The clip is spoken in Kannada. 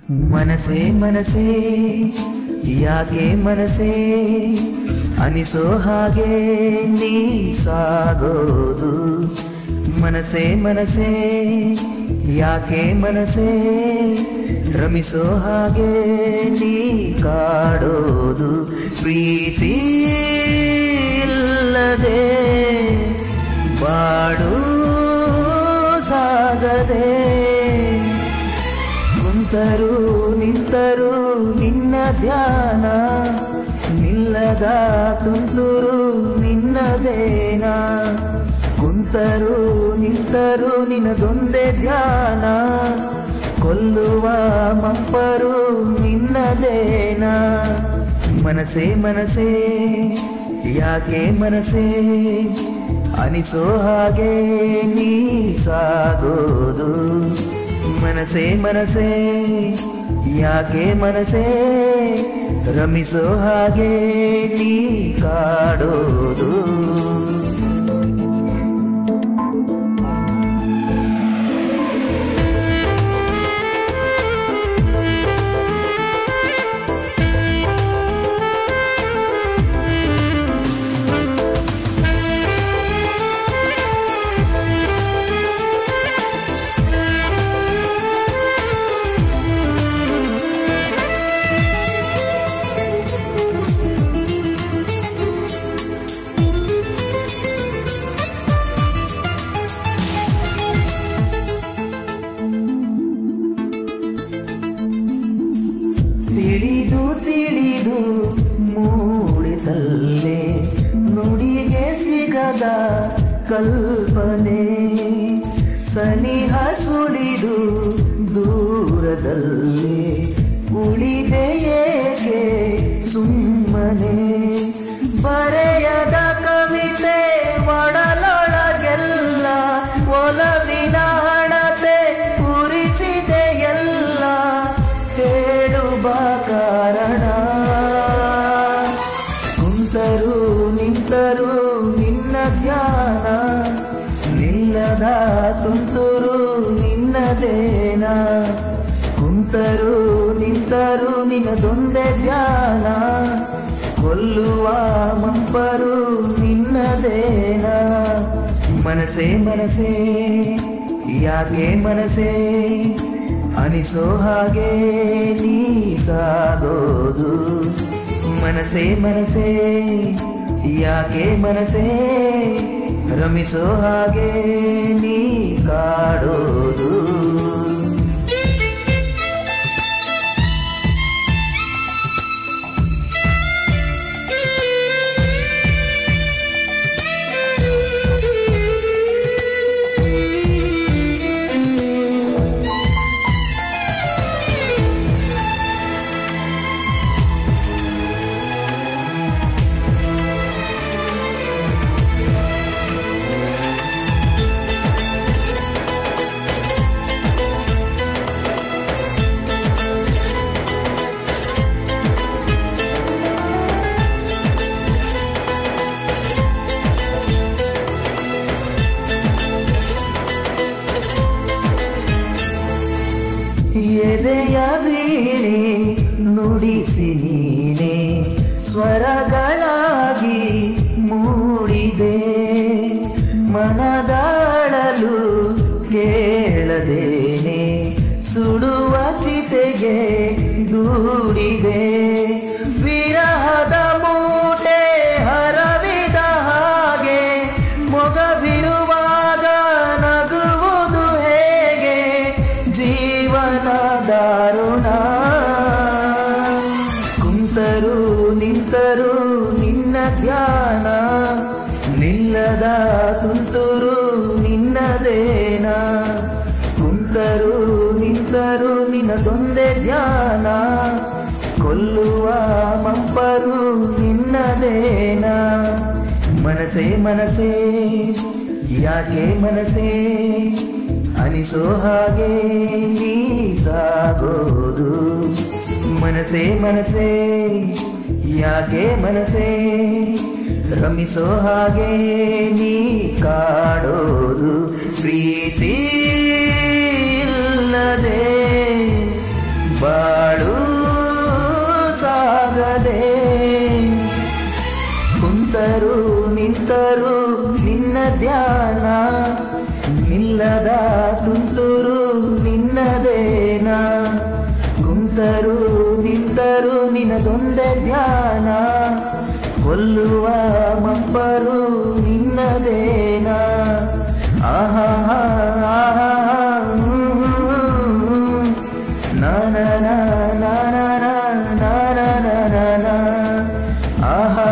ಮನಸೇ ಮನಸೇ ಯಾಕೆ ಮನಸೇ ಅನಿಸೋ ಹಾಗೆ ನೀ ಸಾಗೋದು. ಮನಸೇ ಮನಸೇ ಯಾಕೆ ಮನಸೇ ರಮಿಸೋ ಹಾಗೆ ನೀ ಕಾಡೋದು. ಪ್ರೀತಿ ಇಲ್ಲದೆ ಬಾಡು ಸಾಗದೆ ಕುಂತರು ನಿಂತರು ನಿನ್ನ ಧ್ಯಾನ ನಿಲ್ಲದ ತುಂತುರು ನಿನ್ನದೇನ. ಕುಂತರು ನಿಂತರು ನಿನ್ನದೊಂದೇ ಧ್ಯಾನ ಕೊಲ್ಲುವ ಮಂಪರು ನಿನ್ನದೇನ. ಮನಸೇ ಮನಸೇ ಯಾಕೆ ಮನಸೇ ಅನಿಸೋ ಹಾಗೆ ನೀ ಸಾಗೋದು. ಮನಸೇ ಮನಸೇ ಯಾಕೆ ಮನಸೇ ರಮಿಸೋ ಹಾಗೆ ನೀ ಕಾಡೋದು. ತಿಳಿದು ತಿಳಿದು ಮೂಡಿದಲ್ಲೇ ನುಡಿಗೆ ಸಿಗದ ಕಲ್ಪನೆ ಸನಿಹ ಸುಳಿದು ದೂರದಲ್ಲೇ ಉಳಿದೆ ಏಕೆ ಸುಮ್ಮನೆ. ಬರೆಯದ ಕವಿತೆ ಒಡಲೊಳಗೆಲ್ಲ ಒಲವಿನ ಹಣತೆ ಪೂರಿಸಿದೆ ಎಲ್ಲ ಹೇಳುವ ಕಾರಣ. ಕುಂತರು ನಿಂತರು ನಿನ್ನ ಧ್ಯಾನ ನಿಲ್ಲದ ತುಂತುರು ನಿನ್ನದೇನ. ಕುಂತರು ನಿಂತರು ನಿನ್ನದೊಂದೇ ಧ್ಯಾನ ಕೊಲ್ಲುವ ಮಂಪರು ನಿನ್ನದೇನ. ಮನಸೇ ಮನಸೇ ಯಾಕೆ ಮನಸೇ ಅನಿಸೋ ಹಾಗೆ ನೀ ಸಾಗೋದು. ಮನಸೇ ಮನಸೇ ಯಾಕೆ ಮನಸೇ ರಮಿಸೋ ಹಾಗೆ ನೀ ಕಾಡೋದು. ಎದೆಯ ವೀಣೆ ನುಡಿಸಿ ನೀನೆ ಸ್ವರಗಳಾಗಿ ಮೂಡಿದೆ. ಮನದಾಳಲು ಕೇಳದೇನೆ ಸುಡುವ ಚಿತೆಗೆ ದೂಡಿದೆ. ವಿರಹದ ಮೂಟೆ ಹರವಿದ ಹಾಗೆ ಮೊಗವಿರುವಾಗ ನಗುವುದು ಹೇಗೆ ಜೀವನ ದಾರುಣ. ಕುಂತರು ನಿಂತರು ನಿನ್ನ ಧ್ಯಾನ ನಿಲ್ಲದ ತುಂತುರು ನಿನ್ನದೇನ. ಕುಂತರು ನಿಂತರು ನಿನ್ನದೊಂದೇ ಧ್ಯಾನ ಕೊಲ್ಲುವ ಮಂಪರು ನಿನ್ನದೇನ. ಮನಸೇ ಮನಸೇ ಯಾಕೆ ಮನಸೇ ಅನಿಸೋ ಹಾಗೆ ನೀ ಸಾಗೋದು. ಮನಸೇ ಮನಸೇ ಯಾಕೆ ಮನಸೇ ರಮಿಸೋ ಹಾಗೆ ನೀ ಕಾಡೋದು. ಪ್ರೀತಿ ಇಲ್ಲದೆ ಬಾ ಧ್ಯಾನ ನಿಲ್ಲದ ತುಂತುರು ನಿನ್ನದೇನಾ ಕುಂತರು ನಿಂತರು ನಿನದೊಂದೇ ಧ್ಯಾನ ಕೊಲ್ಲುವ ಮಬ್ಬರು ನಿನ್ನದೇನಾ ಆಹಾ ಆಹಾ ನಾನ ನಾನ ನಾನ ಆಹಾ